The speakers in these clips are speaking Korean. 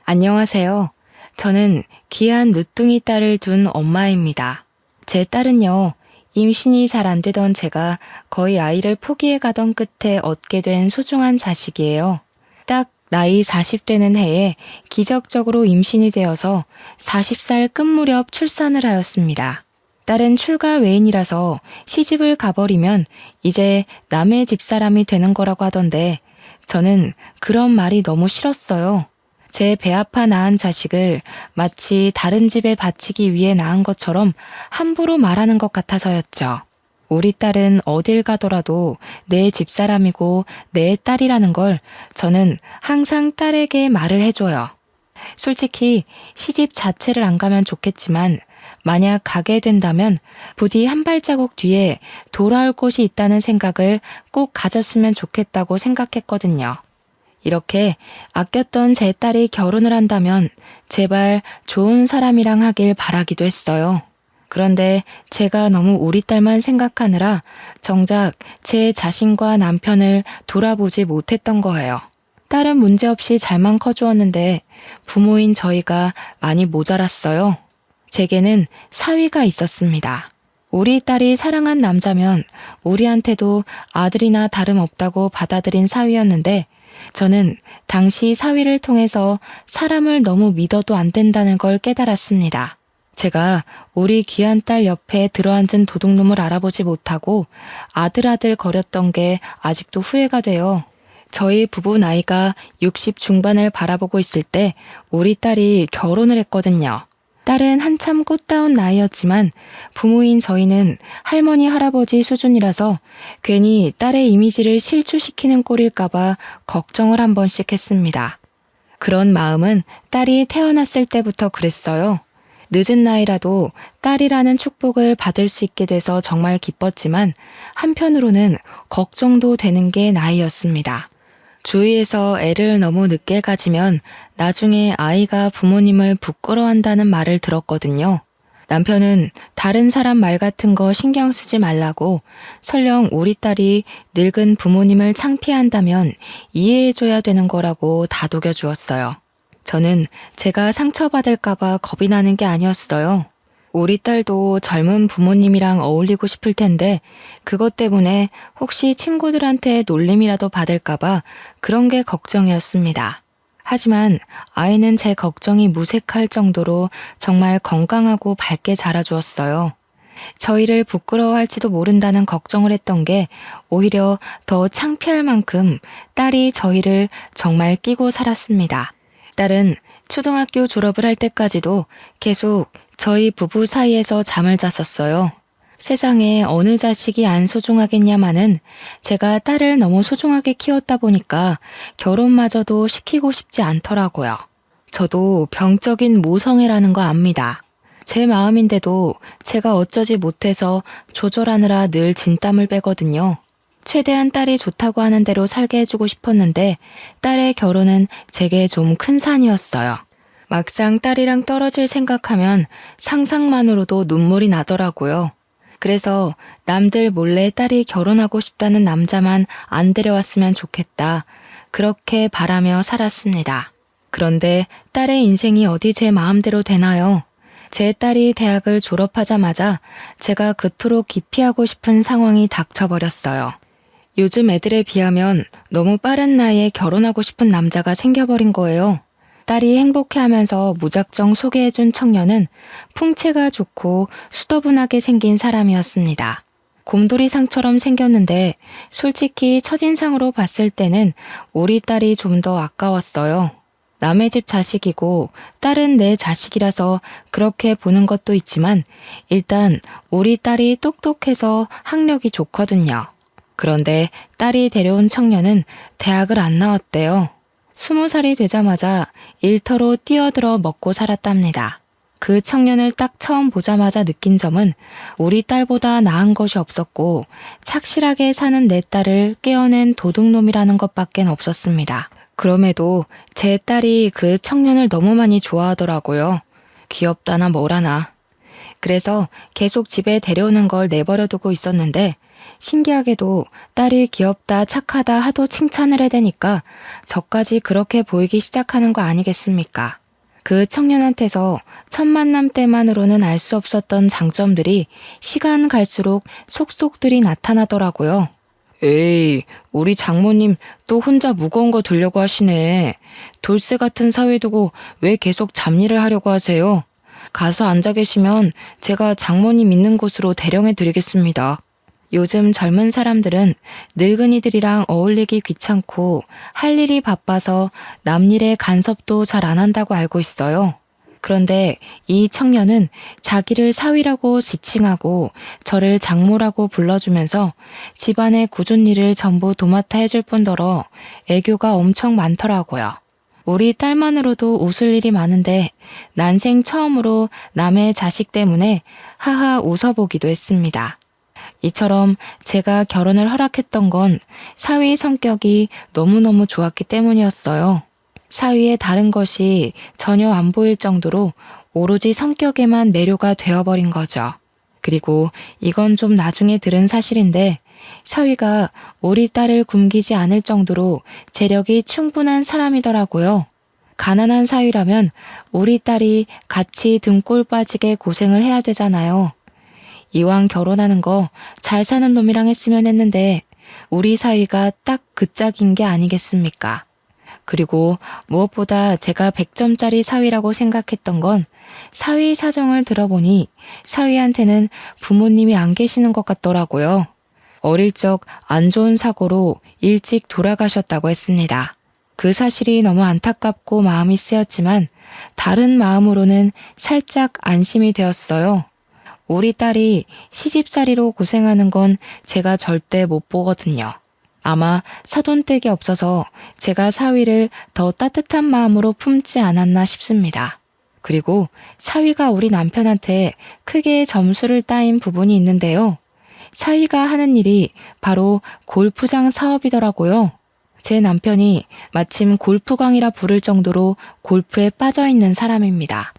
안녕하세요. 저는 귀한 늦둥이 딸을 둔 엄마입니다. 제 딸은요, 임신이 잘 안 되던 제가 거의 아이를 포기해 가던 끝에 얻게 된 소중한 자식이에요. 딱 나이 40 되는 해에 기적적으로 임신이 되어서 40살 끝 무렵 출산을 하였습니다. 딸은 출가 외인이라서 시집을 가버리면 이제 남의 집사람이 되는 거라고 하던데 저는 그런 말이 너무 싫었어요. 제 배 아파 낳은 자식을 마치 다른 집에 바치기 위해 낳은 것처럼 함부로 말하는 것 같아서였죠. 우리 딸은 어딜 가더라도 내 집사람이고 내 딸이라는 걸 저는 항상 딸에게 말을 해줘요. 솔직히 시집 자체를 안 가면 좋겠지만 만약 가게 된다면 부디 한 발자국 뒤에 돌아올 곳이 있다는 생각을 꼭 가졌으면 좋겠다고 생각했거든요. 이렇게 아꼈던 제 딸이 결혼을 한다면 제발 좋은 사람이랑 하길 바라기도 했어요. 그런데 제가 너무 우리 딸만 생각하느라 정작 제 자신과 남편을 돌아보지 못했던 거예요. 딸은 문제없이 잘만 커주었는데 부모인 저희가 많이 모자랐어요. 제게는 사위가 있었습니다. 우리 딸이 사랑한 남자면 우리한테도 아들이나 다름없다고 받아들인 사위였는데 저는 당시 사위를 통해서 사람을 너무 믿어도 안 된다는 걸 깨달았습니다. 제가 우리 귀한 딸 옆에 들어앉은 도둑놈을 알아보지 못하고 아들아들 거렸던 게 아직도 후회가 돼요. 저희 부부 나이가 60 중반을 바라보고 있을 때 우리 딸이 결혼을 했거든요. 딸은 한참 꽃다운 나이였지만 부모인 저희는 할머니 할아버지 수준이라서 괜히 딸의 이미지를 실추시키는 꼴일까봐 걱정을 한 번씩 했습니다. 그런 마음은 딸이 태어났을 때부터 그랬어요. 늦은 나이라도 딸이라는 축복을 받을 수 있게 돼서 정말 기뻤지만 한편으로는 걱정도 되는 게 나이였습니다. 주위에서 애를 너무 늦게 가지면 나중에 아이가 부모님을 부끄러워한다는 말을 들었거든요. 남편은 다른 사람 말 같은 거 신경 쓰지 말라고 설령 우리 딸이 늙은 부모님을 창피한다면 이해해줘야 되는 거라고 다독여 주었어요. 저는 제가 상처받을까봐 겁이 나는 게 아니었어요. 우리 딸도 젊은 부모님이랑 어울리고 싶을 텐데 그것 때문에 혹시 친구들한테 놀림이라도 받을까봐 그런 게 걱정이었습니다. 하지만 아이는 제 걱정이 무색할 정도로 정말 건강하고 밝게 자라주었어요. 저희를 부끄러워할지도 모른다는 걱정을 했던 게 오히려 더 창피할 만큼 딸이 저희를 정말 끼고 살았습니다. 딸은 초등학교 졸업을 할 때까지도 계속 저희 부부 사이에서 잠을 잤었어요. 세상에 어느 자식이 안 소중하겠냐마는 제가 딸을 너무 소중하게 키웠다 보니까 결혼마저도 시키고 싶지 않더라고요. 저도 병적인 모성애라는 거 압니다. 제 마음인데도 제가 어쩌지 못해서 조절하느라 늘 진땀을 빼거든요. 최대한 딸이 좋다고 하는 대로 살게 해주고 싶었는데 딸의 결혼은 제게 좀 큰 산이었어요. 막상 딸이랑 떨어질 생각하면 상상만으로도 눈물이 나더라고요. 그래서 남들 몰래 딸이 결혼하고 싶다는 남자만 안 데려왔으면 좋겠다. 그렇게 바라며 살았습니다. 그런데 딸의 인생이 어디 제 마음대로 되나요? 제 딸이 대학을 졸업하자마자 제가 그토록 기피하고 싶은 상황이 닥쳐버렸어요. 요즘 애들에 비하면 너무 빠른 나이에 결혼하고 싶은 남자가 생겨버린 거예요. 딸이 행복해하면서 무작정 소개해준 청년은 풍채가 좋고 수더분하게 생긴 사람이었습니다. 곰돌이상처럼 생겼는데 솔직히 첫인상으로 봤을 때는 우리 딸이 좀 더 아까웠어요. 남의 집 자식이고 딸은 내 자식이라서 그렇게 보는 것도 있지만 일단 우리 딸이 똑똑해서 학력이 좋거든요. 그런데 딸이 데려온 청년은 대학을 안 나왔대요. 20살이 되자마자 일터로 뛰어들어 먹고 살았답니다. 그 청년을 딱 처음 보자마자 느낀 점은 우리 딸보다 나은 것이 없었고 착실하게 사는 내 딸을 깨어낸 도둑놈이라는 것밖엔 없었습니다. 그럼에도 제 딸이 그 청년을 너무 많이 좋아하더라고요. 귀엽다나 뭐라나. 그래서 계속 집에 데려오는 걸 내버려 두고 있었는데 신기하게도 딸이 귀엽다, 착하다 하도 칭찬을 해대니까 저까지 그렇게 보이기 시작하는 거 아니겠습니까? 그 청년한테서 첫 만남 때만으로는 알 수 없었던 장점들이 시간 갈수록 속속들이 나타나더라고요. 에이, 우리 장모님 또 혼자 무거운 거 들려고 하시네. 돌쇠 같은 사위 두고 왜 계속 잡일을 하려고 하세요? 가서 앉아 계시면 제가 장모님 있는 곳으로 대령해 드리겠습니다. 요즘 젊은 사람들은 늙은이들이랑 어울리기 귀찮고 할 일이 바빠서 남일에 간섭도 잘 안 한다고 알고 있어요. 그런데 이 청년은 자기를 사위라고 지칭하고 저를 장모라고 불러주면서 집안의 굳은 일을 전부 도맡아 해줄 뿐더러 애교가 엄청 많더라고요. 우리 딸만으로도 웃을 일이 많은데 난생 처음으로 남의 자식 때문에 하하 웃어보기도 했습니다. 이처럼 제가 결혼을 허락했던 건 사위 성격이 너무너무 좋았기 때문이었어요. 사위의 다른 것이 전혀 안 보일 정도로 오로지 성격에만 매료가 되어버린 거죠. 그리고 이건 좀 나중에 들은 사실인데 사위가 우리 딸을 굶기지 않을 정도로 재력이 충분한 사람이더라고요. 가난한 사위라면 우리 딸이 같이 등골 빠지게 고생을 해야 되잖아요. 이왕 결혼하는 거 잘 사는 놈이랑 했으면 했는데 우리 사위가 딱 그 짝인 게 아니겠습니까? 그리고 무엇보다 제가 100점짜리 사위라고 생각했던 건 사위 사정을 들어보니 사위한테는 부모님이 안 계시는 것 같더라고요. 어릴 적 안 좋은 사고로 일찍 돌아가셨다고 했습니다. 그 사실이 너무 안타깝고 마음이 쓰였지만 다른 마음으로는 살짝 안심이 되었어요. 우리 딸이 시집살이로 고생하는 건 제가 절대 못 보거든요. 아마 사돈댁이 없어서 제가 사위를 더 따뜻한 마음으로 품지 않았나 싶습니다. 그리고 사위가 우리 남편한테 크게 점수를 따인 부분이 있는데요. 사위가 하는 일이 바로 골프장 사업이더라고요. 제 남편이 마침 골프광이라 부를 정도로 골프에 빠져 있는 사람입니다.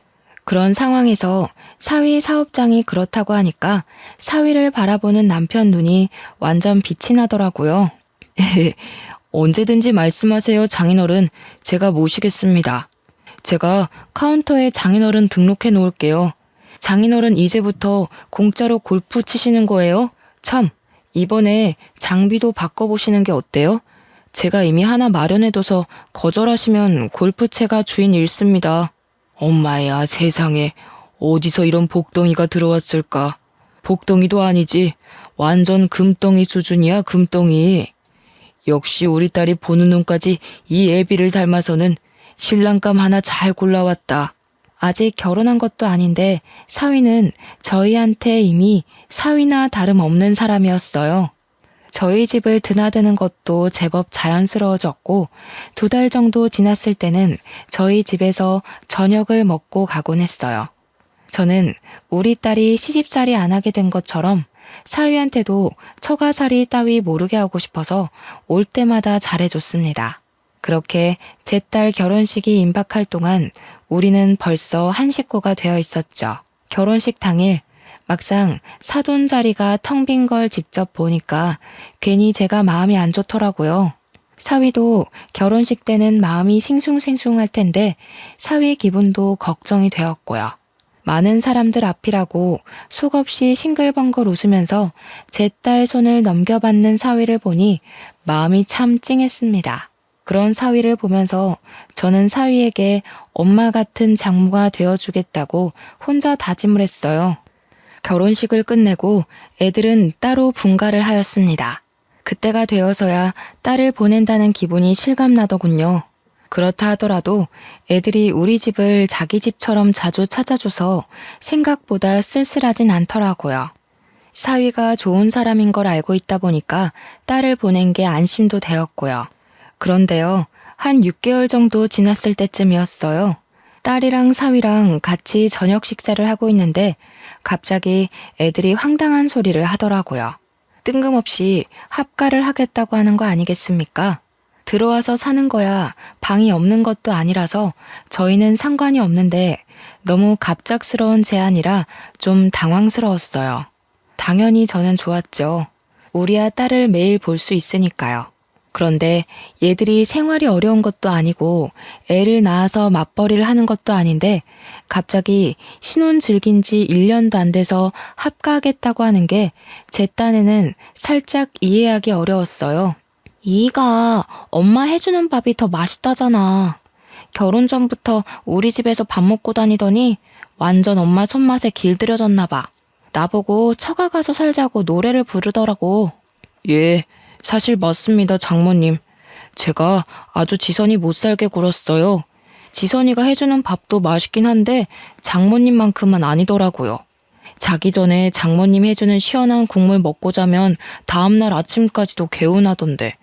그런 상황에서 사위 사업장이 그렇다고 하니까 사위를 바라보는 남편 눈이 완전 빛이 나더라고요. 언제든지 말씀하세요, 장인어른. 제가 모시겠습니다. 제가 카운터에 장인어른 등록해 놓을게요. 장인어른 이제부터 공짜로 골프 치시는 거예요? 참, 이번에 장비도 바꿔보시는 게 어때요? 제가 이미 하나 마련해둬서 거절하시면 골프채가 주인 잃습니다. 엄마야, 세상에. 어디서 이런 복덩이가 들어왔을까? 복덩이도 아니지. 완전 금덩이 수준이야, 금덩이. 역시 우리 딸이 보는 눈까지 이 애비를 닮아서는 신랑감 하나 잘 골라왔다. 아직 결혼한 것도 아닌데 사위는 저희한테 이미 사위나 다름없는 사람이었어요. 저희 집을 드나드는 것도 제법 자연스러워졌고 2달 정도 지났을 때는 저희 집에서 저녁을 먹고 가곤 했어요. 저는 우리 딸이 시집살이 안 하게 된 것처럼 사위한테도 처가살이 따위 모르게 하고 싶어서 올 때마다 잘해줬습니다. 그렇게 제 딸 결혼식이 임박할 동안 우리는 벌써 한 식구가 되어 있었죠. 결혼식 당일 막상 사돈 자리가 텅 빈 걸 직접 보니까 괜히 제가 마음이 안 좋더라고요. 사위도 결혼식 때는 마음이 싱숭생숭할 텐데 사위 기분도 걱정이 되었고요. 많은 사람들 앞이라고 속없이 싱글벙글 웃으면서 제 딸 손을 넘겨받는 사위를 보니 마음이 참 찡했습니다. 그런 사위를 보면서 저는 사위에게 엄마 같은 장모가 되어주겠다고 혼자 다짐을 했어요. 결혼식을 끝내고 애들은 따로 분가를 하였습니다. 그때가 되어서야 딸을 보낸다는 기분이 실감나더군요. 그렇다 하더라도 애들이 우리 집을 자기 집처럼 자주 찾아줘서 생각보다 쓸쓸하진 않더라고요. 사위가 좋은 사람인 걸 알고 있다 보니까 딸을 보낸 게 안심도 되었고요. 그런데요, 한 6개월 정도 지났을 때쯤이었어요. 딸이랑 사위랑 같이 저녁 식사를 하고 있는데 갑자기 애들이 황당한 소리를 하더라고요. 뜬금없이 합가를 하겠다고 하는 거 아니겠습니까? 들어와서 사는 거야 방이 없는 것도 아니라서 저희는 상관이 없는데 너무 갑작스러운 제안이라 좀 당황스러웠어요. 당연히 저는 좋았죠. 우리와 딸을 매일 볼 수 있으니까요. 그런데 얘들이 생활이 어려운 것도 아니고 애를 낳아서 맞벌이를 하는 것도 아닌데 갑자기 신혼 즐긴 지 1년도 안 돼서 합가하겠다고 하는 게 제 딴에는 살짝 이해하기 어려웠어요. 이가 엄마 해주는 밥이 더 맛있다잖아. 결혼 전부터 우리 집에서 밥 먹고 다니더니 완전 엄마 손맛에 길들여졌나 봐. 나보고 처가 가서 살자고 노래를 부르더라고. 예, 사실 맞습니다, 장모님. 제가 아주 지선이 못 살게 굴었어요. 지선이가 해주는 밥도 맛있긴 한데 장모님만큼은 아니더라고요. 자기 전에 장모님 해주는 시원한 국물 먹고 자면 다음날 아침까지도 개운하던데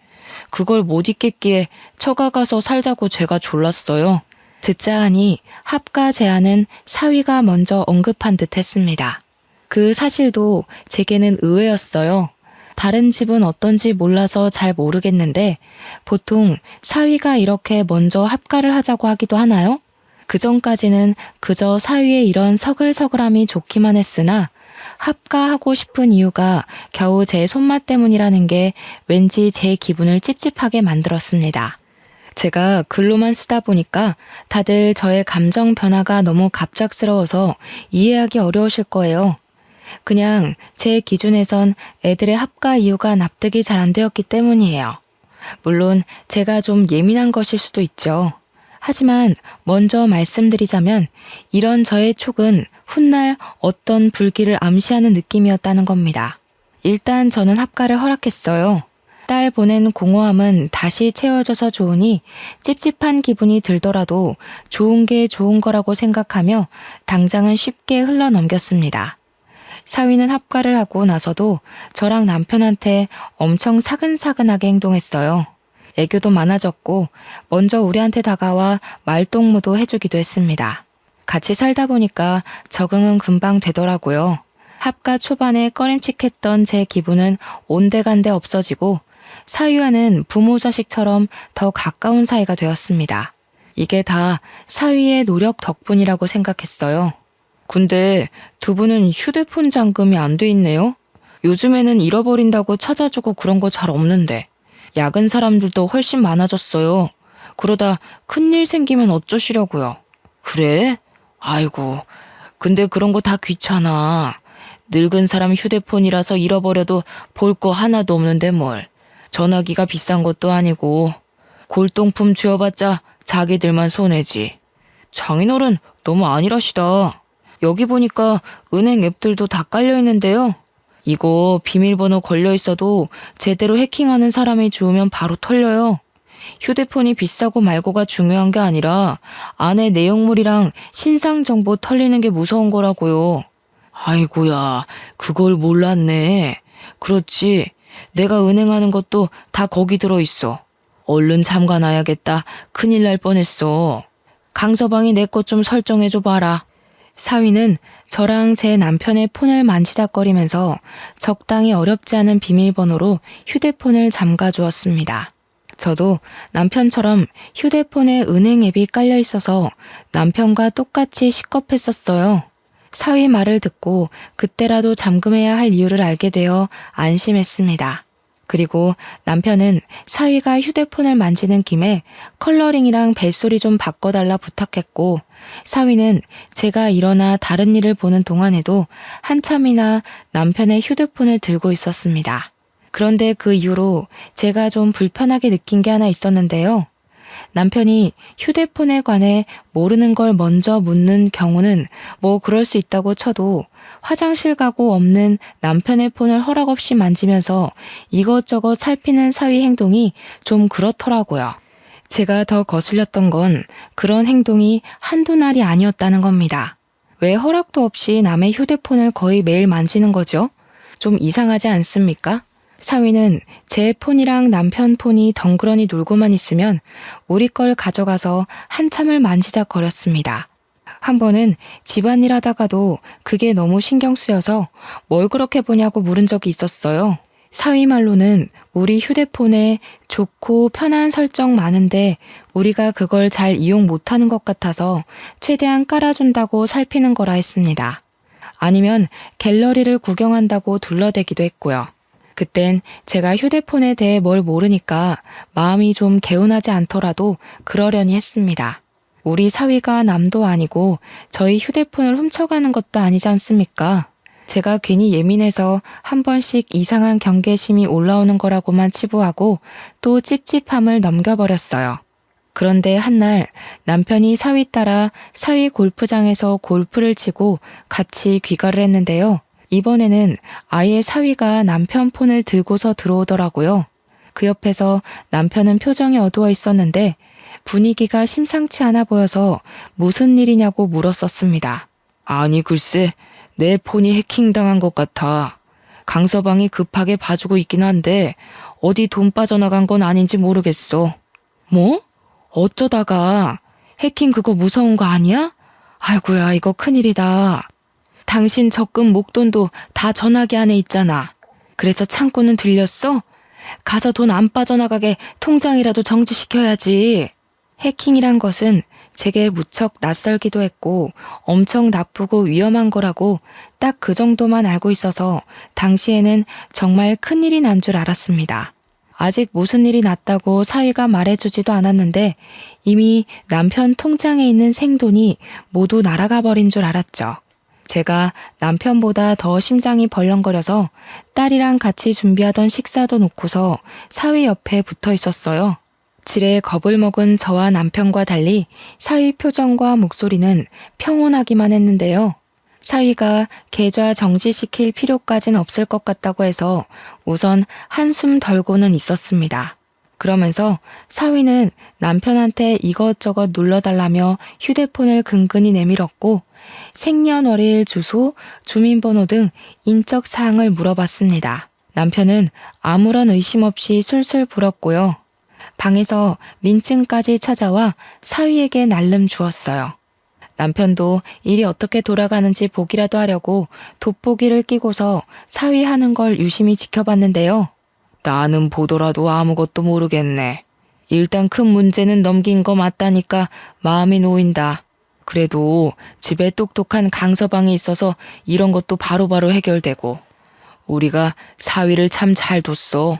그걸 못 잊겠기에 처가 가서 살자고 제가 졸랐어요. 듣자 하니 합가 제안은 사위가 먼저 언급한 듯 했습니다. 그 사실도 제게는 의외였어요. 다른 집은 어떤지 몰라서 잘 모르겠는데 보통 사위가 이렇게 먼저 합가를 하자고 하기도 하나요? 그전까지는 그저 사위의 이런 서글서글함이 좋기만 했으나 합가하고 싶은 이유가 겨우 제 손맛 때문이라는 게 왠지 제 기분을 찝찝하게 만들었습니다. 제가 글로만 쓰다 보니까 다들 저의 감정 변화가 너무 갑작스러워서 이해하기 어려우실 거예요. 그냥 제 기준에선 애들의 합가 이유가 납득이 잘 안 되었기 때문이에요. 물론 제가 좀 예민한 것일 수도 있죠. 하지만 먼저 말씀드리자면 이런 저의 촉은 훗날 어떤 불길을 암시하는 느낌이었다는 겁니다. 일단 저는 합가를 허락했어요. 딸 보낸 공허함은 다시 채워져서 좋으니 찝찝한 기분이 들더라도 좋은 게 좋은 거라고 생각하며 당장은 쉽게 흘러넘겼습니다. 사위는 합가를 하고 나서도 저랑 남편한테 엄청 사근사근하게 행동했어요. 애교도 많아졌고 먼저 우리한테 다가와 말동무도 해주기도 했습니다. 같이 살다 보니까 적응은 금방 되더라고요. 합가 초반에 꺼림칙했던 제 기분은 온데간데 없어지고 사위와는 부모 자식처럼 더 가까운 사이가 되었습니다. 이게 다 사위의 노력 덕분이라고 생각했어요. 근데 두 분은 휴대폰 잠금이 안 돼 있네요? 요즘에는 잃어버린다고 찾아주고 그런 거 잘 없는데. 야근 사람들도 훨씬 많아졌어요. 그러다 큰일 생기면 어쩌시려고요. 그래? 아이고, 근데 그런 거 다 귀찮아. 늙은 사람 휴대폰이라서 잃어버려도 볼 거 하나도 없는데 뭘. 전화기가 비싼 것도 아니고 골동품 쥐어봤자 자기들만 손해지. 장인어른 너무 안일하시다. 여기 보니까 은행 앱들도 다 깔려있는데요. 이거 비밀번호 걸려있어도 제대로 해킹하는 사람이 주우면 바로 털려요. 휴대폰이 비싸고 말고가 중요한 게 아니라 안에 내용물이랑 신상 정보 털리는 게 무서운 거라고요. 아이고야, 그걸 몰랐네. 그렇지, 내가 은행하는 것도 다 거기 들어있어. 얼른 잠가놔야겠다. 큰일 날 뻔했어. 강서방이 내 것 좀 설정해줘 봐라. 사위는 저랑 제 남편의 폰을 만지작거리면서 적당히 어렵지 않은 비밀번호로 휴대폰을 잠가주었습니다. 저도 남편처럼 휴대폰에 은행 앱이 깔려 있어서 남편과 똑같이 식겁했었어요. 사위 말을 듣고 그때라도 잠금해야 할 이유를 알게 되어 안심했습니다. 그리고 남편은 사위가 휴대폰을 만지는 김에 컬러링이랑 벨소리 좀 바꿔달라 부탁했고 사위는 제가 일어나 다른 일을 보는 동안에도 한참이나 남편의 휴대폰을 들고 있었습니다. 그런데 그 이후로 제가 좀 불편하게 느낀 게 하나 있었는데요. 남편이 휴대폰에 관해 모르는 걸 먼저 묻는 경우는 뭐 그럴 수 있다고 쳐도 화장실 가고 없는 남편의 폰을 허락 없이 만지면서 이것저것 살피는 사위 행동이 좀 그렇더라고요. 제가 더 거슬렸던 건 그런 행동이 한두 날이 아니었다는 겁니다. 왜 허락도 없이 남의 휴대폰을 거의 매일 만지는 거죠? 좀 이상하지 않습니까? 사위는 제 폰이랑 남편 폰이 덩그러니 놀고만 있으면 우리 걸 가져가서 한참을 만지작거렸습니다. 한 번은 집안일 하다가도 그게 너무 신경 쓰여서 뭘 그렇게 보냐고 물은 적이 있었어요. 사위 말로는 우리 휴대폰에 좋고 편한 설정 많은데 우리가 그걸 잘 이용 못하는 것 같아서 최대한 깔아준다고 살피는 거라 했습니다. 아니면 갤러리를 구경한다고 둘러대기도 했고요. 그땐 제가 휴대폰에 대해 뭘 모르니까 마음이 좀 개운하지 않더라도 그러려니 했습니다. 우리 사위가 남도 아니고 저희 휴대폰을 훔쳐가는 것도 아니지 않습니까? 제가 괜히 예민해서 한 번씩 이상한 경계심이 올라오는 거라고만 치부하고 또 찝찝함을 넘겨버렸어요. 그런데 한날 남편이 사위 따라 사위 골프장에서 골프를 치고 같이 귀가를 했는데요. 이번에는 아예 사위가 남편 폰을 들고서 들어오더라고요. 그 옆에서 남편은 표정이 어두워 있었는데 분위기가 심상치 않아 보여서 무슨 일이냐고 물었었습니다. 아니 글쎄, 내 폰이 해킹당한 것 같아. 강서방이 급하게 봐주고 있긴 한데 어디 돈 빠져나간 건 아닌지 모르겠어. 뭐? 어쩌다가? 해킹 그거 무서운 거 아니야? 아이고야, 이거 큰일이다. 당신 적금 목돈도 다 전화기 안에 있잖아. 그래서 창고는 들렸어? 가서 돈 안 빠져나가게 통장이라도 정지시켜야지. 해킹이란 것은 제게 무척 낯설기도 했고 엄청 나쁘고 위험한 거라고 딱 그 정도만 알고 있어서 당시에는 정말 큰일이 난 줄 알았습니다. 아직 무슨 일이 났다고 사위가 말해주지도 않았는데 이미 남편 통장에 있는 생돈이 모두 날아가 버린 줄 알았죠. 제가 남편보다 더 심장이 벌렁거려서 딸이랑 같이 준비하던 식사도 놓고서 사위 옆에 붙어 있었어요. 지레 겁을 먹은 저와 남편과 달리 사위 표정과 목소리는 평온하기만 했는데요. 사위가 계좌 정지시킬 필요까진 없을 것 같다고 해서 우선 한숨 덜고는 있었습니다. 그러면서 사위는 남편한테 이것저것 눌러달라며 휴대폰을 근근히 내밀었고 생년월일, 주소, 주민번호 등 인적 사항을 물어봤습니다. 남편은 아무런 의심 없이 술술 불었고요. 방에서 민증까지 찾아와 사위에게 날름 주었어요. 남편도 일이 어떻게 돌아가는지 보기라도 하려고 돋보기를 끼고서 사위 하는 걸 유심히 지켜봤는데요. 나는 보더라도 아무것도 모르겠네. 일단 큰 문제는 넘긴 거 맞다니까 마음이 놓인다. 그래도 집에 똑똑한 강서방이 있어서 이런 것도 바로바로 해결되고 우리가 사위를 참 잘 뒀어.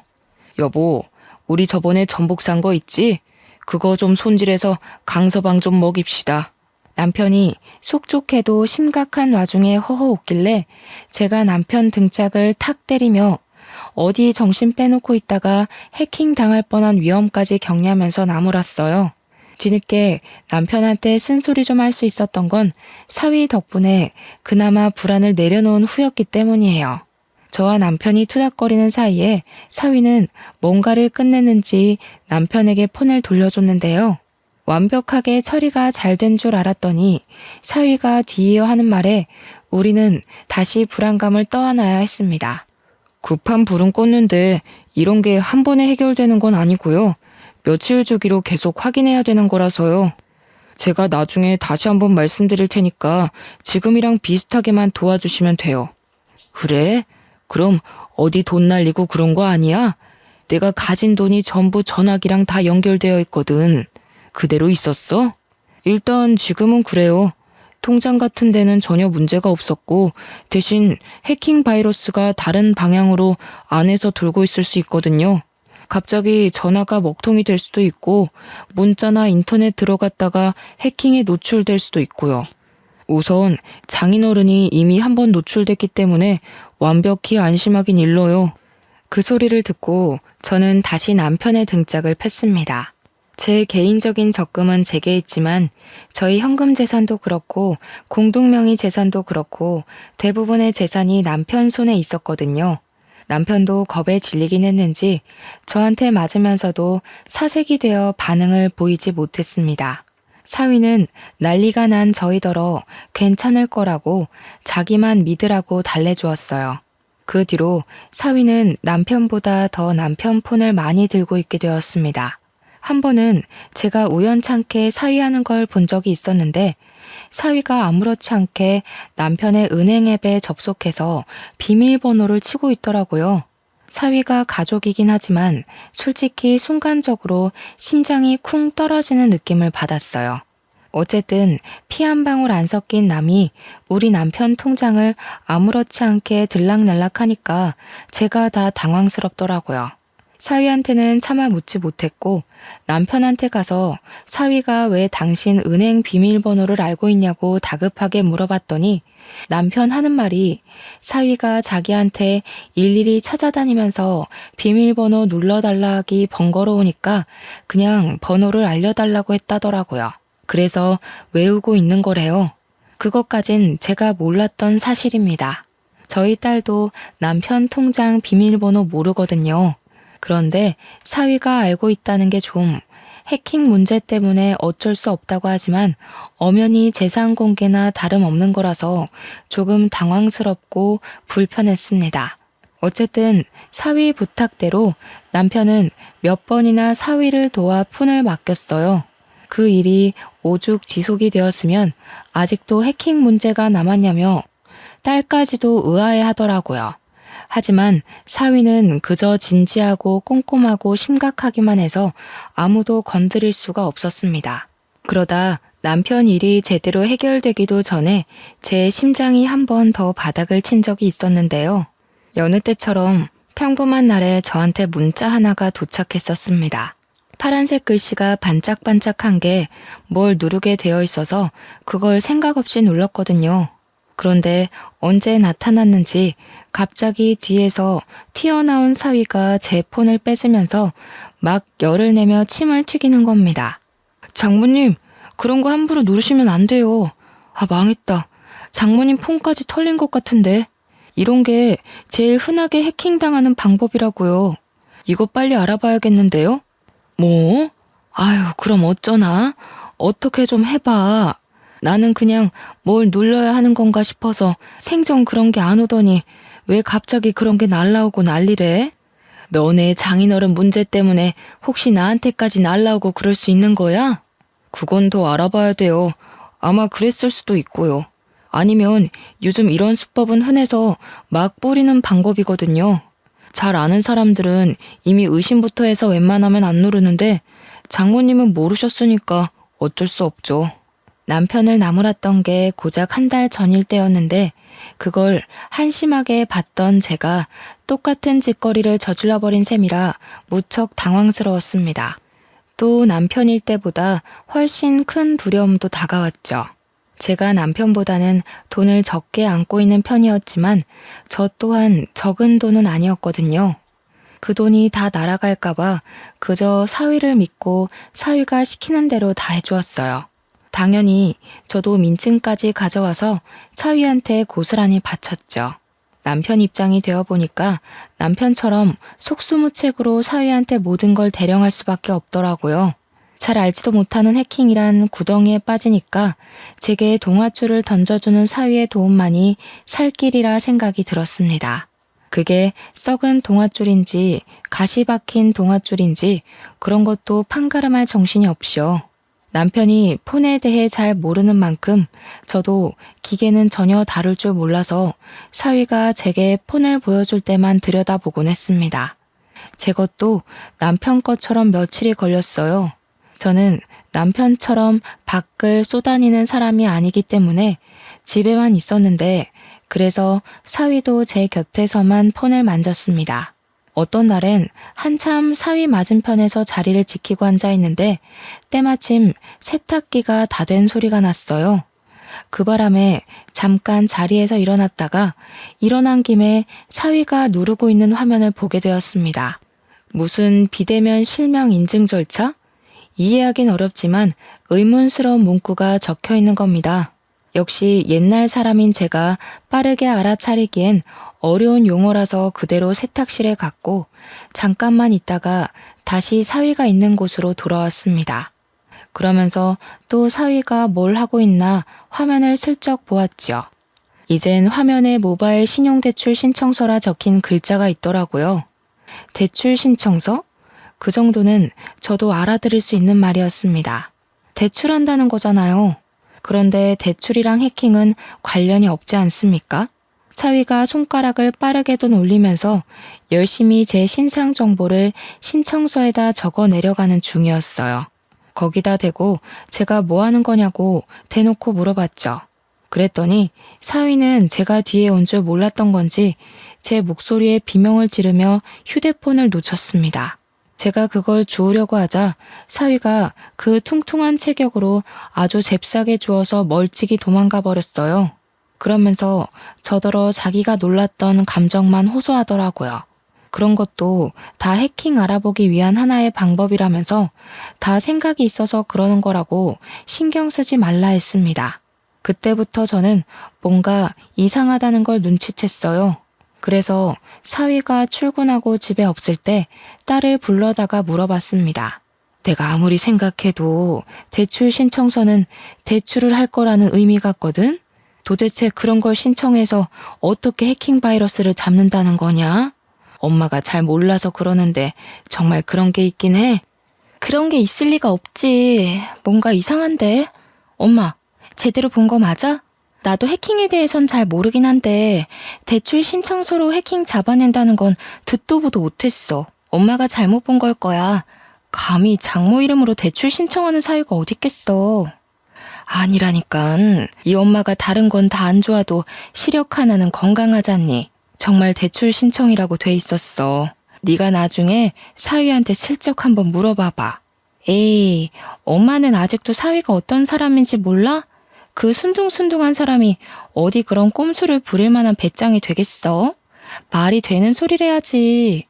여보, 우리 저번에 전복 산 거 있지? 그거 좀 손질해서 강서방 좀 먹입시다. 남편이 속 좋게도 심각한 와중에 허허 웃길래 제가 남편 등짝을 탁 때리며 어디 정신 빼놓고 있다가 해킹 당할 뻔한 위험까지 경냐면서 나무랐어요. 뒤늦게 남편한테 쓴소리 좀 할 수 있었던 건 사위 덕분에 그나마 불안을 내려놓은 후였기 때문이에요. 저와 남편이 투닥거리는 사이에 사위는 뭔가를 끝냈는지 남편에게 폰을 돌려줬는데요. 완벽하게 처리가 잘 된 줄 알았더니 사위가 뒤이어 하는 말에 우리는 다시 불안감을 떠안아야 했습니다. 급한 불은 껐는데 이런 게 한 번에 해결되는 건 아니고요. 며칠 주기로 계속 확인해야 되는 거라서요. 제가 나중에 다시 한번 말씀드릴 테니까 지금이랑 비슷하게만 도와주시면 돼요. 그래? 그럼 어디 돈 날리고 그런 거 아니야? 내가 가진 돈이 전부 전화기랑 다 연결되어 있거든. 그대로 있었어? 일단 지금은 그래요. 통장 같은 데는 전혀 문제가 없었고 대신 해킹 바이러스가 다른 방향으로 안에서 돌고 있을 수 있거든요. 갑자기 전화가 먹통이 될 수도 있고 문자나 인터넷 들어갔다가 해킹에 노출될 수도 있고요. 우선 장인어른이 이미 한번 노출됐기 때문에 완벽히 안심하긴 일러요. 그 소리를 듣고 저는 다시 남편의 등짝을 팼습니다. 제 개인적인 적금은 제게 있지만 저희 현금 재산도 그렇고 공동명의 재산도 그렇고 대부분의 재산이 남편 손에 있었거든요. 남편도 겁에 질리긴 했는지 저한테 맞으면서도 사색이 되어 반응을 보이지 못했습니다. 사위는 난리가 난 저희더러 괜찮을 거라고 자기만 믿으라고 달래주었어요. 그 뒤로 사위는 남편보다 더 남편 폰을 많이 들고 있게 되었습니다. 한 번은 제가 우연찮게 사위하는 걸 본 적이 있었는데 사위가 아무렇지 않게 남편의 은행 앱에 접속해서 비밀번호를 치고 있더라고요. 사위가 가족이긴 하지만 솔직히 순간적으로 심장이 쿵 떨어지는 느낌을 받았어요. 어쨌든 피 한 방울 안 섞인 남이 우리 남편 통장을 아무렇지 않게 들락날락하니까 제가 다 당황스럽더라고요. 사위한테는 차마 묻지 못했고 남편한테 가서 사위가 왜 당신 은행 비밀번호를 알고 있냐고 다급하게 물어봤더니 남편 하는 말이 사위가 자기한테 일일이 찾아다니면서 비밀번호 눌러달라 하기 번거로우니까 그냥 번호를 알려달라고 했다더라고요. 그래서 외우고 있는 거래요. 그것까진 제가 몰랐던 사실입니다. 저희 딸도 남편 통장 비밀번호 모르거든요. 그런데 사위가 알고 있다는 게 좀 해킹 문제 때문에 어쩔 수 없다고 하지만 엄연히 재산 공개나 다름없는 거라서 조금 당황스럽고 불편했습니다. 어쨌든 사위 부탁대로 남편은 몇 번이나 사위를 도와 폰을 맡겼어요. 그 일이 오죽 지속이 되었으면 아직도 해킹 문제가 남았냐며 딸까지도 의아해 하더라고요. 하지만 사위는 그저 진지하고 꼼꼼하고 심각하기만 해서 아무도 건드릴 수가 없었습니다. 그러다 남편 일이 제대로 해결되기도 전에 제 심장이 한 번 더 바닥을 친 적이 있었는데요. 여느 때처럼 평범한 날에 저한테 문자 하나가 도착했었습니다. 파란색 글씨가 반짝반짝한 게 뭘 누르게 되어 있어서 그걸 생각 없이 눌렀거든요. 그런데 언제 나타났는지 갑자기 뒤에서 튀어나온 사위가 제 폰을 뺏으면서 막 열을 내며 침을 튀기는 겁니다. 장모님, 그런 거 함부로 누르시면 안 돼요. 아, 망했다. 장모님 폰까지 털린 것 같은데. 이런 게 제일 흔하게 해킹당하는 방법이라고요. 이거 빨리 알아봐야겠는데요? 뭐? 아유, 그럼 어쩌나? 어떻게 좀 해봐. 나는 그냥 뭘 눌러야 하는 건가 싶어서 생전 그런 게 안 오더니 왜 갑자기 그런 게 날라오고 난리래? 너네 장인어른 문제 때문에 혹시 나한테까지 날라오고 그럴 수 있는 거야? 그건 더 알아봐야 돼요. 아마 그랬을 수도 있고요. 아니면 요즘 이런 수법은 흔해서 막 뿌리는 방법이거든요. 잘 아는 사람들은 이미 의심부터 해서 웬만하면 안 누르는데 장모님은 모르셨으니까 어쩔 수 없죠. 남편을 나무랐던 게 고작 한 달 전일 때였는데 그걸 한심하게 봤던 제가 똑같은 짓거리를 저질러버린 셈이라 무척 당황스러웠습니다. 또 남편일 때보다 훨씬 큰 두려움도 다가왔죠. 제가 남편보다는 돈을 적게 안고 있는 편이었지만 저 또한 적은 돈은 아니었거든요. 그 돈이 다 날아갈까봐 그저 사위를 믿고 사위가 시키는 대로 다 해주었어요. 당연히 저도 민증까지 가져와서 사위한테 고스란히 바쳤죠. 남편 입장이 되어보니까 남편처럼 속수무책으로 사위한테 모든 걸 대령할 수밖에 없더라고요. 잘 알지도 못하는 해킹이란 구덩이에 빠지니까 제게 동아줄을 던져주는 사위의 도움만이 살 길이라 생각이 들었습니다. 그게 썩은 동아줄인지 가시 박힌 동아줄인지 그런 것도 판가름할 정신이 없이요. 남편이 폰에 대해 잘 모르는 만큼 저도 기계는 전혀 다룰 줄 몰라서 사위가 제게 폰을 보여줄 때만 들여다보곤 했습니다. 제 것도 남편 것처럼 며칠이 걸렸어요. 저는 남편처럼 밖을 쏘다니는 사람이 아니기 때문에 집에만 있었는데 그래서 사위도 제 곁에서만 폰을 만졌습니다. 어떤 날엔 한참 사위 맞은편에서 자리를 지키고 앉아 있는데 때마침 세탁기가 다 된 소리가 났어요. 그 바람에 잠깐 자리에서 일어났다가 일어난 김에 사위가 누르고 있는 화면을 보게 되었습니다. 무슨 비대면 실명 인증 절차? 이해하긴 어렵지만 의문스러운 문구가 적혀 있는 겁니다. 역시 옛날 사람인 제가 빠르게 알아차리기엔 어려운 용어라서 그대로 세탁실에 갔고 잠깐만 있다가 다시 사위가 있는 곳으로 돌아왔습니다. 그러면서 또 사위가 뭘 하고 있나 화면을 슬쩍 보았죠. 이젠 화면에 모바일 신용대출 신청서라 적힌 글자가 있더라고요. 대출 신청서? 그 정도는 저도 알아들을 수 있는 말이었습니다. 대출한다는 거잖아요. 그런데 대출이랑 해킹은 관련이 없지 않습니까? 사위가 손가락을 빠르게 돈 올리면서 열심히 제 신상 정보를 신청서에다 적어 내려가는 중이었어요. 거기다 대고 제가 뭐 하는 거냐고 대놓고 물어봤죠. 그랬더니 사위는 제가 뒤에 온 줄 몰랐던 건지 제 목소리에 비명을 지르며 휴대폰을 놓쳤습니다. 제가 그걸 주우려고 하자 사위가 그 퉁퉁한 체격으로 아주 잽싸게 주워서 멀찍이 도망가 버렸어요. 그러면서 저더러 자기가 놀랐던 감정만 호소하더라고요. 그런 것도 다 해킹 알아보기 위한 하나의 방법이라면서 다 생각이 있어서 그러는 거라고 신경 쓰지 말라 했습니다. 그때부터 저는 뭔가 이상하다는 걸 눈치챘어요. 그래서 사위가 출근하고 집에 없을 때 딸을 불러다가 물어봤습니다. 내가 아무리 생각해도 대출 신청서는 대출을 할 거라는 의미 같거든? 도대체 그런 걸 신청해서 어떻게 해킹 바이러스를 잡는다는 거냐? 엄마가 잘 몰라서 그러는데 정말 그런 게 있긴 해? 그런 게 있을 리가 없지. 뭔가 이상한데? 엄마, 제대로 본 거 맞아? 나도 해킹에 대해선 잘 모르긴 한데 대출 신청서로 해킹 잡아낸다는 건 듣도 보도 못했어. 엄마가 잘못 본 걸 거야. 감히 장모 이름으로 대출 신청하는 사유가 어딨겠어. 아니라니깐. 이 엄마가 다른 건 다 안 좋아도 시력 하나는 건강하잖니. 정말 대출 신청이라고 돼 있었어. 네가 나중에 사위한테 슬쩍 한번 물어봐봐. 에이, 엄마는 아직도 사위가 어떤 사람인지 몰라? 그 순둥순둥한 사람이 어디 그런 꼼수를 부릴 만한 배짱이 되겠어? 말이 되는 소리를 해야지.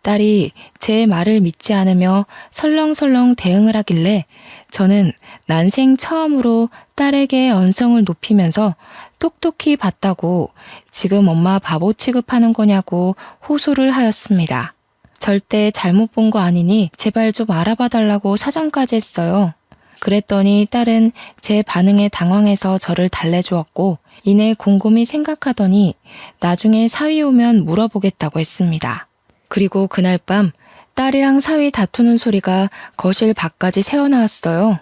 딸이 제 말을 믿지 않으며 설렁설렁 대응을 하길래 저는 난생 처음으로 딸에게 언성을 높이면서 똑똑히 봤다고 지금 엄마 바보 취급하는 거냐고 호소를 하였습니다. 절대 잘못 본 거 아니니 제발 좀 알아봐 달라고 사정까지 했어요. 그랬더니 딸은 제 반응에 당황해서 저를 달래주었고 이내 곰곰이 생각하더니 나중에 사위 오면 물어보겠다고 했습니다. 그리고 그날 밤 딸이랑 사위 다투는 소리가 거실 밖까지 새어나왔어요.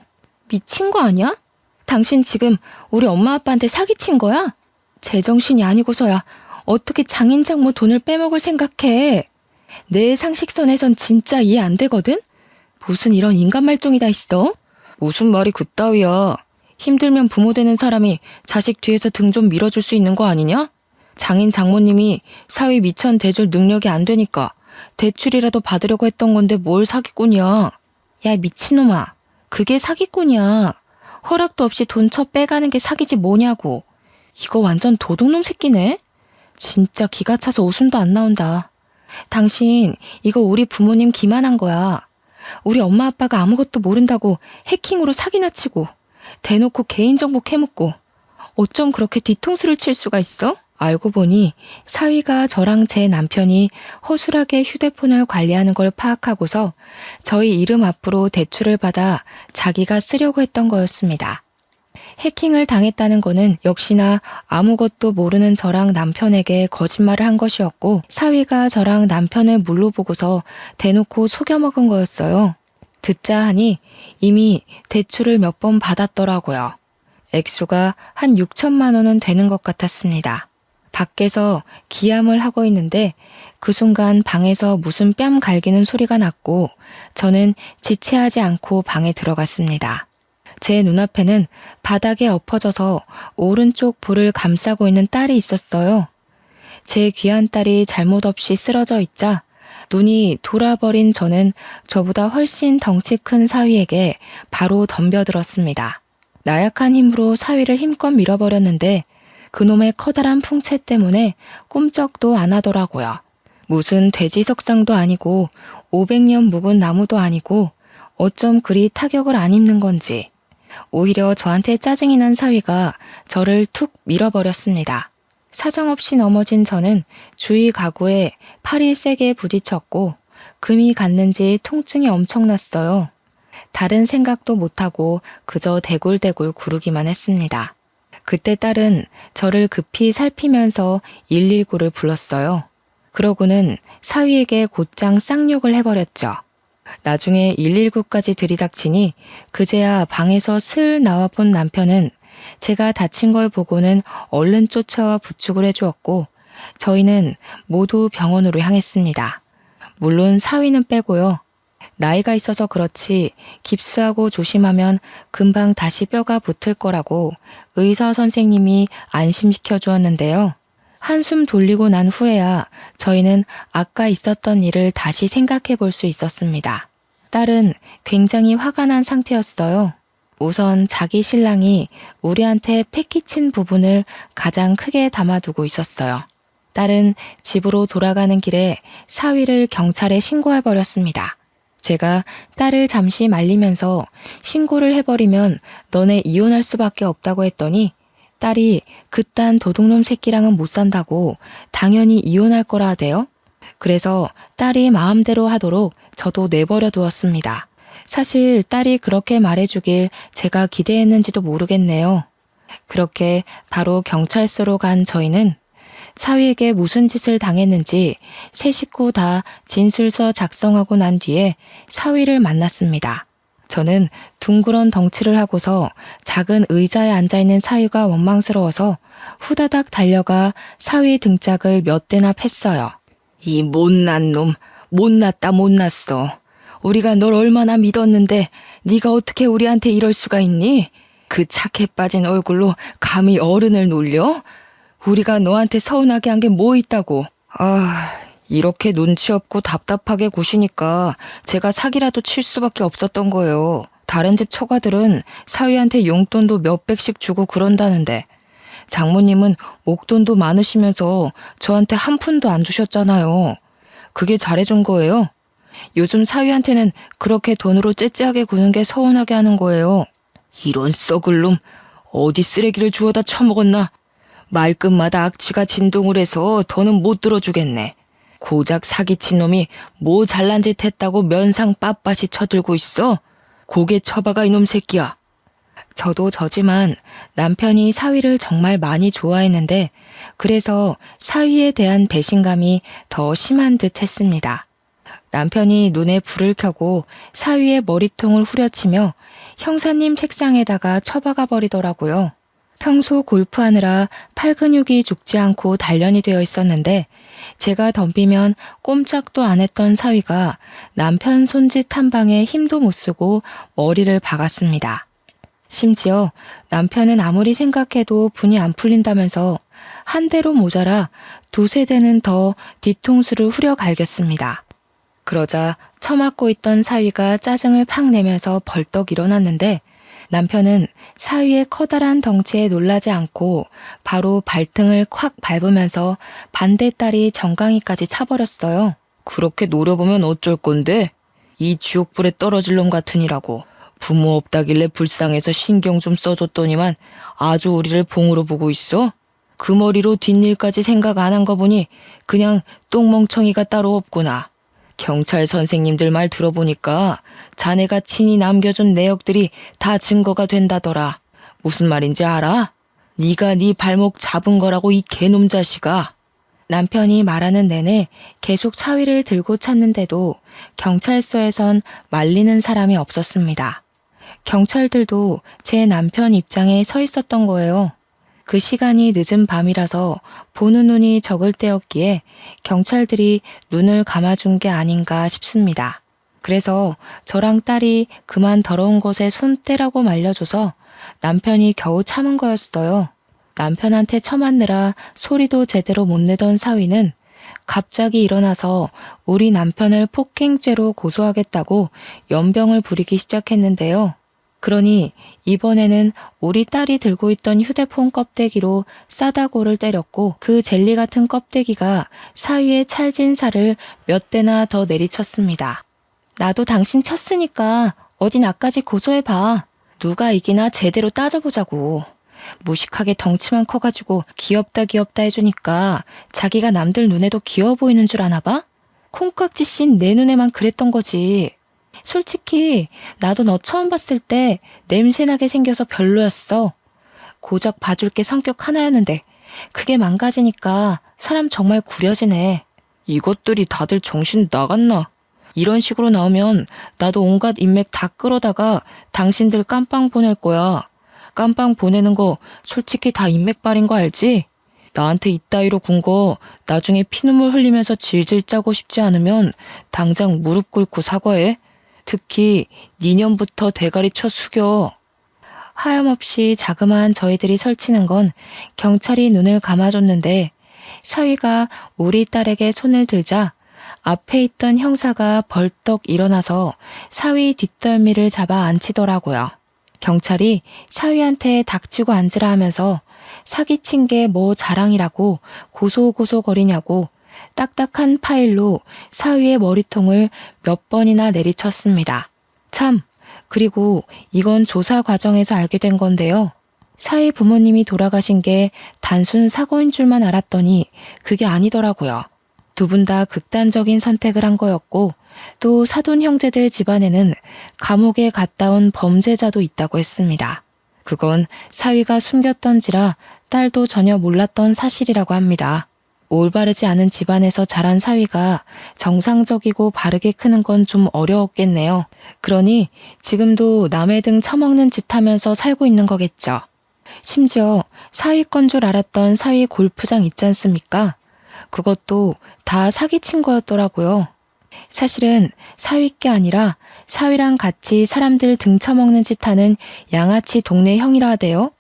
미친 거 아니야? 당신 지금 우리 엄마 아빠한테 사기친 거야? 제정신이 아니고서야 어떻게 장인 장모 돈을 빼먹을 생각해? 내 상식선에선 진짜 이해 안 되거든? 무슨 이런 인간 말종이 다 있어? 무슨 말이 그따위야. 힘들면 부모 되는 사람이 자식 뒤에서 등 좀 밀어줄 수 있는 거 아니냐? 장인 장모님이 사위 미천 대줄 능력이 안 되니까 대출이라도 받으려고 했던 건데 뭘 사기꾼이야. 야 미친놈아. 그게 사기꾼이야. 허락도 없이 돈 쳐 빼가는 게 사기지 뭐냐고. 이거 완전 도둑놈 새끼네. 진짜 기가 차서 웃음도 안 나온다. 당신 이거 우리 부모님 기만한 거야. 우리 엄마 아빠가 아무것도 모른다고 해킹으로 사기나 치고 대놓고 개인정보 캐묻고 어쩜 그렇게 뒤통수를 칠 수가 있어? 알고 보니 사위가 저랑 제 남편이 허술하게 휴대폰을 관리하는 걸 파악하고서 저희 이름 앞으로 대출을 받아 자기가 쓰려고 했던 거였습니다. 해킹을 당했다는 거는 역시나 아무것도 모르는 저랑 남편에게 거짓말을 한 것이었고 사위가 저랑 남편을 물로 보고서 대놓고 속여먹은 거였어요. 듣자 하니 이미 대출을 몇 번 받았더라고요. 액수가 한 6천만 원은 되는 것 같았습니다. 밖에서 기함을 하고 있는데 그 순간 방에서 무슨 뺨 갈기는 소리가 났고 저는 지체하지 않고 방에 들어갔습니다. 제 눈앞에는 바닥에 엎어져서 오른쪽 볼을 감싸고 있는 딸이 있었어요. 제 귀한 딸이 잘못 없이 쓰러져 있자 눈이 돌아버린 저는 저보다 훨씬 덩치 큰 사위에게 바로 덤벼들었습니다. 나약한 힘으로 사위를 힘껏 밀어버렸는데 그놈의 커다란 풍채 때문에 꼼짝도 안 하더라고요. 무슨 돼지 석상도 아니고 500년 묵은 나무도 아니고 어쩜 그리 타격을 안 입는 건지. 오히려 저한테 짜증이 난 사위가 저를 툭 밀어버렸습니다. 사정없이 넘어진 저는 주위 가구에 팔이 세게 부딪혔고 금이 갔는지 통증이 엄청났어요. 다른 생각도 못하고 그저 대굴대굴 구르기만 했습니다. 그때 딸은 저를 급히 살피면서 119를 불렀어요. 그러고는 사위에게 곧장 쌍욕을 해버렸죠. 나중에 119까지 들이닥치니 그제야 방에서 슬 나와본 남편은 제가 다친 걸 보고는 얼른 쫓아와 부축을 해주었고 저희는 모두 병원으로 향했습니다. 물론 사위는 빼고요. 나이가 있어서 그렇지 깁스하고 조심하면 금방 다시 뼈가 붙을 거라고 의사 선생님이 안심시켜 주었는데요. 한숨 돌리고 난 후에야 저희는 아까 있었던 일을 다시 생각해 볼 수 있었습니다. 딸은 굉장히 화가 난 상태였어요. 우선 자기 신랑이 우리한테 패기친 부분을 가장 크게 담아두고 있었어요. 딸은 집으로 돌아가는 길에 사위를 경찰에 신고해버렸습니다. 제가 딸을 잠시 말리면서 신고를 해버리면 너네 이혼할 수밖에 없다고 했더니 딸이 그딴 도둑놈 새끼랑은 못 산다고 당연히 이혼할 거라 하대요. 그래서 딸이 마음대로 하도록 저도 내버려 두었습니다. 사실 딸이 그렇게 말해주길 제가 기대했는지도 모르겠네요. 그렇게 바로 경찰서로 간 저희는 사위에게 무슨 짓을 당했는지 세 식구 다 진술서 작성하고 난 뒤에 사위를 만났습니다. 저는 둥그런 덩치를 하고서 작은 의자에 앉아있는 사위가 원망스러워서 후다닥 달려가 사위 등짝을 몇 대나 팼어요. 이 못난 놈, 못났다 못났어. 우리가 널 얼마나 믿었는데 네가 어떻게 우리한테 이럴 수가 있니? 그 착해 빠진 얼굴로 감히 어른을 놀려? 우리가 너한테 서운하게 한 게 뭐 있다고. 이렇게 눈치 없고 답답하게 구시니까 제가 사기라도 칠 수밖에 없었던 거예요. 다른 집 처가들은 사위한테 용돈도 몇백씩 주고 그런다는데 장모님은 목돈도 많으시면서 저한테 한 푼도 안 주셨잖아요. 그게 잘해준 거예요. 요즘 사위한테는 그렇게 돈으로 째째하게 구는 게 서운하게 하는 거예요. 이런 썩을 놈, 어디 쓰레기를 주워다 처먹었나? 말끝마다 악취가 진동을 해서 더는 못 들어주겠네. 고작 사기친 놈이 뭐 잘난 짓 했다고 면상 빳빳이 쳐들고 있어? 고개 쳐박아 이놈 새끼야. 저도 저지만 남편이 사위를 정말 많이 좋아했는데 그래서 사위에 대한 배신감이 더 심한 듯 했습니다. 남편이 눈에 불을 켜고 사위의 머리통을 후려치며 형사님 책상에다가 처박아 버리더라고요. 평소 골프하느라 팔 근육이 죽지 않고 단련이 되어 있었는데 제가 덤비면 꼼짝도 안 했던 사위가 남편 손짓 한 방에 힘도 못 쓰고 머리를 박았습니다. 심지어 남편은 아무리 생각해도 분이 안 풀린다면서 한 대로 모자라 두세 대는 더 뒤통수를 후려 갈겼습니다. 그러자 처맞고 있던 사위가 짜증을 팍 내면서 벌떡 일어났는데 남편은 사위의 커다란 덩치에 놀라지 않고 바로 발등을 콱 밟으면서 반대다리 정강이까지 차버렸어요. 그렇게 노려보면 어쩔 건데? 이 지옥불에 떨어질 놈 같으니라고. 부모 없다길래 불쌍해서 신경 좀 써줬더니만 아주 우리를 봉으로 보고 있어? 그 머리로 뒷일까지 생각 안 한 거 보니 그냥 똥멍청이가 따로 없구나. 경찰 선생님들 말 들어보니까 자네가 친히 남겨준 내역들이 다 증거가 된다더라. 무슨 말인지 알아? 네가 네 발목 잡은 거라고 이 개놈 자식아. 남편이 말하는 내내 계속 사위를 들고 찾는데도 경찰서에선 말리는 사람이 없었습니다. 경찰들도 제 남편 입장에 서 있었던 거예요. 그 시간이 늦은 밤이라서 보는 눈이 적을 때였기에 경찰들이 눈을 감아준 게 아닌가 싶습니다. 그래서 저랑 딸이 그만 더러운 곳에 손 떼라고 말려줘서 남편이 겨우 참은 거였어요. 남편한테 처맞느라 소리도 제대로 못 내던 사위는 갑자기 일어나서 우리 남편을 폭행죄로 고소하겠다고 연병을 부리기 시작했는데요. 그러니 이번에는 우리 딸이 들고 있던 휴대폰 껍데기로 싸다고를 때렸고 그 젤리 같은 껍데기가 사위의 찰진 살을 몇 대나 더 내리쳤습니다. 나도 당신 쳤으니까 어디 나까지 고소해봐. 누가 이기나 제대로 따져보자고. 무식하게 덩치만 커가지고 귀엽다 해주니까 자기가 남들 눈에도 귀여워 보이는 줄 아나 봐? 콩깍지 씬 내 눈에만 그랬던 거지. 솔직히 나도 너 처음 봤을 때 냄새나게 생겨서 별로였어. 고작 봐줄 게 성격 하나였는데 그게 망가지니까 사람 정말 구려지네. 이것들이 다들 정신 나갔나? 이런 식으로 나오면 나도 온갖 인맥 다 끌어다가 당신들 깜빵 보낼 거야. 깜빵 보내는 거 솔직히 다 인맥발인 거 알지? 나한테 이따위로 군 거 나중에 피눈물 흘리면서 질질 짜고 싶지 않으면 당장 무릎 꿇고 사과해. 특히 니년부터 대가리 쳐 숙여. 하염없이 자그마한 저희들이 설치는 건 경찰이 눈을 감아줬는데 사위가 우리 딸에게 손을 들자 앞에 있던 형사가 벌떡 일어나서 사위 뒷덜미를 잡아 앉히더라고요. 경찰이 사위한테 닥치고 앉으라 하면서 사기친 게 뭐 자랑이라고 고소고소거리냐고 딱딱한 파일로 사위의 머리통을 몇 번이나 내리쳤습니다. 참, 그리고 이건 조사 과정에서 알게 된 건데요. 사위 부모님이 돌아가신 게 단순 사고인 줄만 알았더니 그게 아니더라고요. 두 분 다 극단적인 선택을 한 거였고 또 사돈 형제들 집안에는 감옥에 갔다 온 범죄자도 있다고 했습니다. 그건 사위가 숨겼던지라 딸도 전혀 몰랐던 사실이라고 합니다. 올바르지 않은 집안에서 자란 사위가 정상적이고 바르게 크는 건 좀 어려웠겠네요. 그러니 지금도 남의 등 처먹는 짓 하면서 살고 있는 거겠죠. 심지어 사위 건 줄 알았던 사위 골프장 있지 않습니까? 그것도 다 사기친 거였더라고요. 사실은 사위께 아니라 사위랑 같이 사람들 등 처먹는 짓 하는 양아치 동네 형이라 하대요.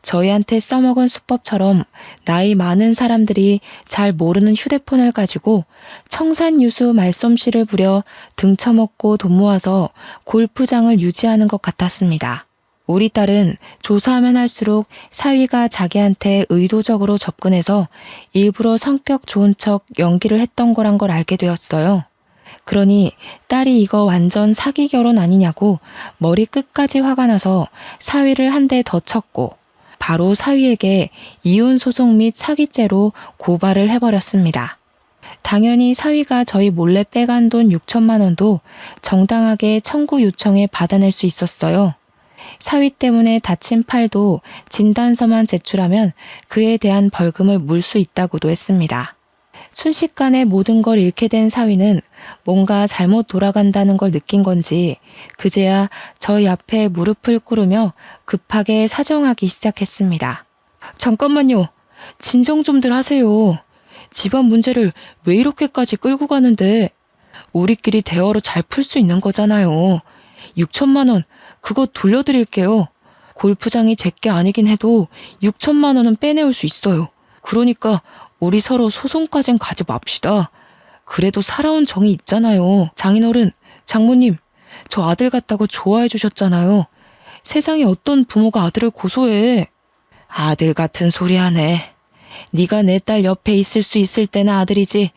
저희한테 써먹은 수법처럼 나이 많은 사람들이 잘 모르는 휴대폰을 가지고 청산유수 말솜씨를 부려 등 처먹고 돈 모아서 골프장을 유지하는 것 같았습니다. 우리 딸은 조사하면 할수록 사위가 자기한테 의도적으로 접근해서 일부러 성격 좋은 척 연기를 했던 거란 걸 알게 되었어요. 그러니 딸이 이거 완전 사기 결혼 아니냐고 머리 끝까지 화가 나서 사위를 한 대 더 쳤고 바로 사위에게 이혼 소송 및 사기죄로 고발을 해버렸습니다. 당연히 사위가 저희 몰래 빼간 돈 6천만 원도 정당하게 청구 요청에 받아낼 수 있었어요. 사위 때문에 다친 팔도 진단서만 제출하면 그에 대한 벌금을 물 수 있다고도 했습니다. 순식간에 모든 걸 잃게 된 사위는 뭔가 잘못 돌아간다는 걸 느낀 건지 그제야 저희 앞에 무릎을 꿇으며 급하게 사정하기 시작했습니다. 잠깐만요. 진정 좀들 하세요. 집안 문제를 왜 이렇게까지 끌고 가는데 우리끼리 대화로 잘 풀 수 있는 거잖아요. 6천만 원 그거 돌려드릴게요. 골프장이 제게 아니긴 해도 6천만 원은 빼내올 수 있어요. 그러니까 우리 서로 소송까진 가지 맙시다. 그래도 살아온 정이 있잖아요. 장인어른, 장모님, 저 아들 같다고 좋아해 주셨잖아요. 세상에 어떤 부모가 아들을 고소해. 아들 같은 소리 하네. 네가 내 딸 옆에 있을 수 있을 때나 아들이지.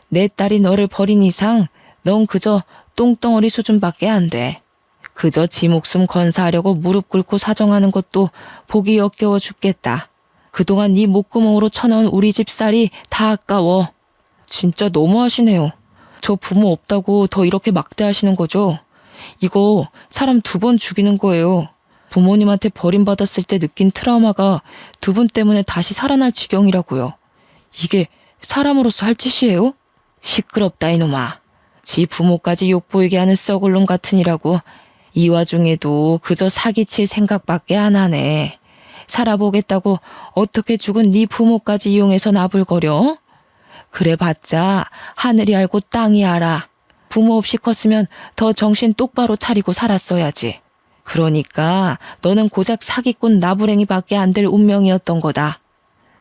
내 딸이 너를 버린 이상 넌 그저 똥덩어리 수준밖에 안 돼. 그저 지 목숨 건사하려고 무릎 꿇고 사정하는 것도 보기 역겨워 죽겠다. 그동안 네 목구멍으로 쳐넣은 우리 집 쌀이 다 아까워. 진짜 너무하시네요. 저 부모 없다고 더 이렇게 막대하시는 거죠? 이거 사람 2번 죽이는 거예요. 부모님한테 버림받았을 때 느낀 트라우마가 2분 때문에 다시 살아날 지경이라고요. 이게 사람으로서 할 짓이에요? 시끄럽다 이놈아. 지 부모까지 욕보이게 하는 썩을 놈 같으니라고. 이 와중에도 그저 사기칠 생각밖에 안 하네. 살아보겠다고 어떻게 죽은 네 부모까지 이용해서 나불거려? 그래봤자 하늘이 알고 땅이 알아. 부모 없이 컸으면 더 정신 똑바로 차리고 살았어야지. 그러니까 너는 고작 사기꾼 나부랭이밖에 안 될 운명이었던 거다.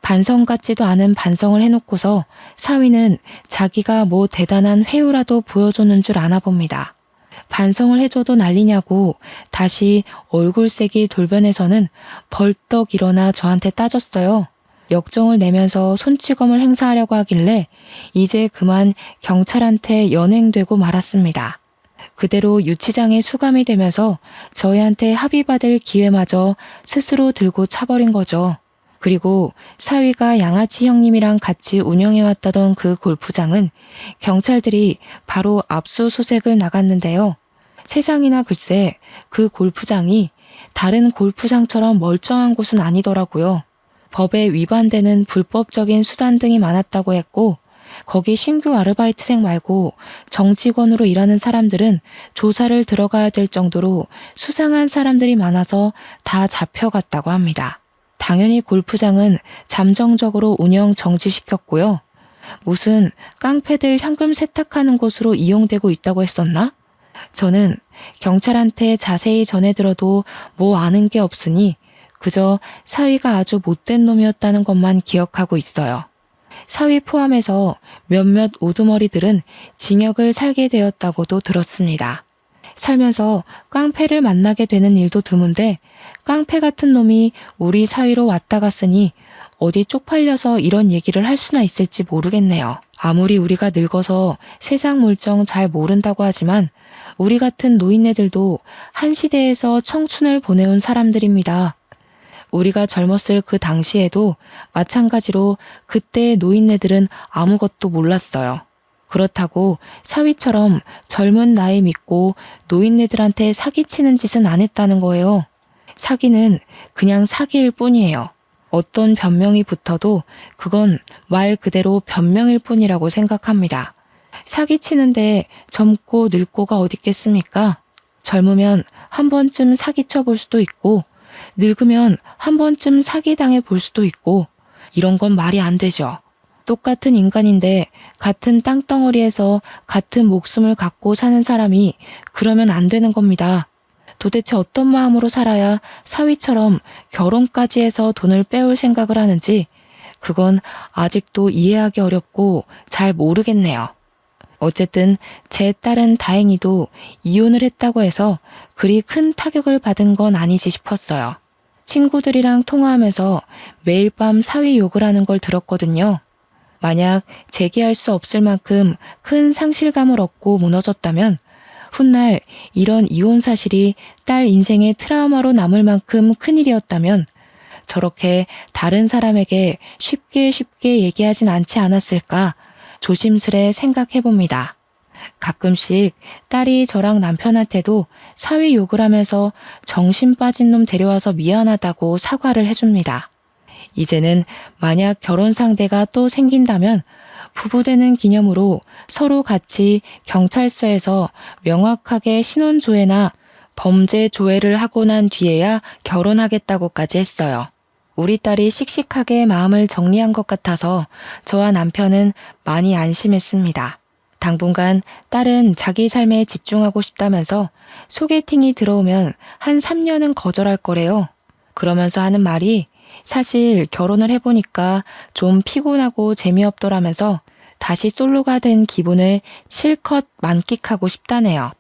반성 같지도 않은 반성을 해놓고서 사위는 자기가 뭐 대단한 회유라도 보여주는 줄 아나 봅니다. 반성을 해줘도 난리냐고 다시 얼굴색이 돌변해서는 벌떡 일어나 저한테 따졌어요. 역정을 내면서 손찌검을 행사하려고 하길래 이제 그만 경찰한테 연행되고 말았습니다. 그대로 유치장에 수감이 되면서 저희한테 합의받을 기회마저 스스로 들고 차버린 거죠. 그리고 사위가 양아치 형님이랑 같이 운영해왔다던 그 골프장은 경찰들이 바로 압수수색을 나갔는데요. 세상이나 글쎄 그 골프장이 다른 골프장처럼 멀쩡한 곳은 아니더라고요. 법에 위반되는 불법적인 수단 등이 많았다고 했고 거기 신규 아르바이트생 말고 정직원으로 일하는 사람들은 조사를 들어가야 될 정도로 수상한 사람들이 많아서 다 잡혀갔다고 합니다. 당연히 골프장은 잠정적으로 운영 정지시켰고요. 무슨 깡패들 현금 세탁하는 곳으로 이용되고 있다고 했었나? 저는 경찰한테 자세히 전해들어도 뭐 아는 게 없으니 그저 사위가 아주 못된 놈이었다는 것만 기억하고 있어요. 사위 포함해서 몇몇 우두머리들은 징역을 살게 되었다고도 들었습니다. 살면서 깡패를 만나게 되는 일도 드문데 깡패 같은 놈이 우리 사위로 왔다 갔으니 어디 쪽팔려서 이런 얘기를 할 수나 있을지 모르겠네요. 아무리 우리가 늙어서 세상 물정 잘 모른다고 하지만 우리 같은 노인네들도 한 시대에서 청춘을 보내온 사람들입니다. 우리가 젊었을 그 당시에도 마찬가지로 그때의 노인네들은 아무것도 몰랐어요. 그렇다고 사위처럼 젊은 나이 믿고 노인네들한테 사기치는 짓은 안 했다는 거예요. 사기는 그냥 사기일 뿐이에요. 어떤 변명이 붙어도 그건 말 그대로 변명일 뿐이라고 생각합니다. 사기치는데 젊고 늙고가 어딨겠습니까? 젊으면 한 번쯤 사기쳐 볼 수도 있고 늙으면 한 번쯤 사기당해 볼 수도 있고 이런 건 말이 안 되죠. 똑같은 인간인데 같은 땅덩어리에서 같은 목숨을 갖고 사는 사람이 그러면 안 되는 겁니다. 도대체 어떤 마음으로 살아야 사위처럼 결혼까지 해서 돈을 빼올 생각을 하는지 그건 아직도 이해하기 어렵고 잘 모르겠네요. 어쨌든 제 딸은 다행히도 이혼을 했다고 해서 그리 큰 타격을 받은 건 아니지 싶었어요. 친구들이랑 통화하면서 매일 밤 사위 욕을 하는 걸 들었거든요. 만약 재기할 수 없을 만큼 큰 상실감을 얻고 무너졌다면 훗날 이런 이혼 사실이 딸 인생의 트라우마로 남을 만큼 큰일이었다면 저렇게 다른 사람에게 쉽게 얘기하진 않지 않았을까 조심스레 생각해 봅니다. 가끔씩 딸이 저랑 남편한테도 사위 욕을 하면서 정신 빠진 놈 데려와서 미안하다고 사과를 해줍니다. 이제는 만약 결혼 상대가 또 생긴다면 부부되는 기념으로 서로 같이 경찰서에서 명확하게 신원조회나 범죄 조회를 하고 난 뒤에야 결혼하겠다고까지 했어요. 우리 딸이 씩씩하게 마음을 정리한 것 같아서 저와 남편은 많이 안심했습니다. 당분간 딸은 자기 삶에 집중하고 싶다면서 소개팅이 들어오면 한 3년은 거절할 거래요. 그러면서 하는 말이 사실 결혼을 해보니까 좀 피곤하고 재미없더라면서 다시 솔로가 된 기분을 실컷 만끽하고 싶다네요.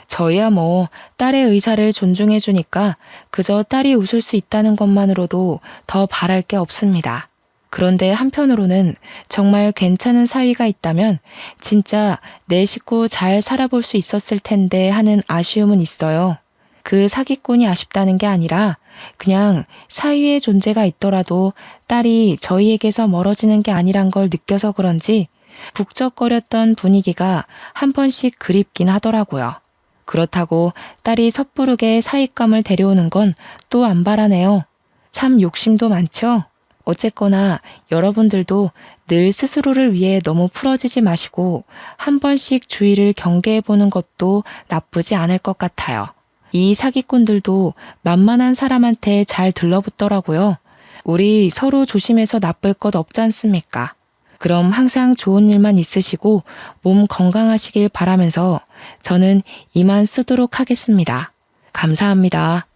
저희야 뭐 딸의 의사를 존중해주니까 그저 딸이 웃을 수 있다는 것만으로도 더 바랄 게 없습니다. 그런데 한편으로는 정말 괜찮은 사위가 있다면 진짜 내 식구 잘 살아볼 수 있었을 텐데 하는 아쉬움은 있어요. 그 사기꾼이 아쉽다는 게 아니라 그냥 사위의 존재가 있더라도 딸이 저희에게서 멀어지는 게 아니란 걸 느껴서 그런지 북적거렸던 분위기가 한 번씩 그립긴 하더라고요. 그렇다고 딸이 섣부르게 사윗감을 데려오는 건 또 안 바라네요. 참 욕심도 많죠? 어쨌거나 여러분들도 늘 스스로를 위해 너무 풀어지지 마시고 한 번씩 주의를 경계해보는 것도 나쁘지 않을 것 같아요. 이 사기꾼들도 만만한 사람한테 잘 들러붙더라고요. 우리 서로 조심해서 나쁠 것 없지 않습니까? 그럼 항상 좋은 일만 있으시고 몸 건강하시길 바라면서 저는 이만 쓰도록 하겠습니다. 감사합니다.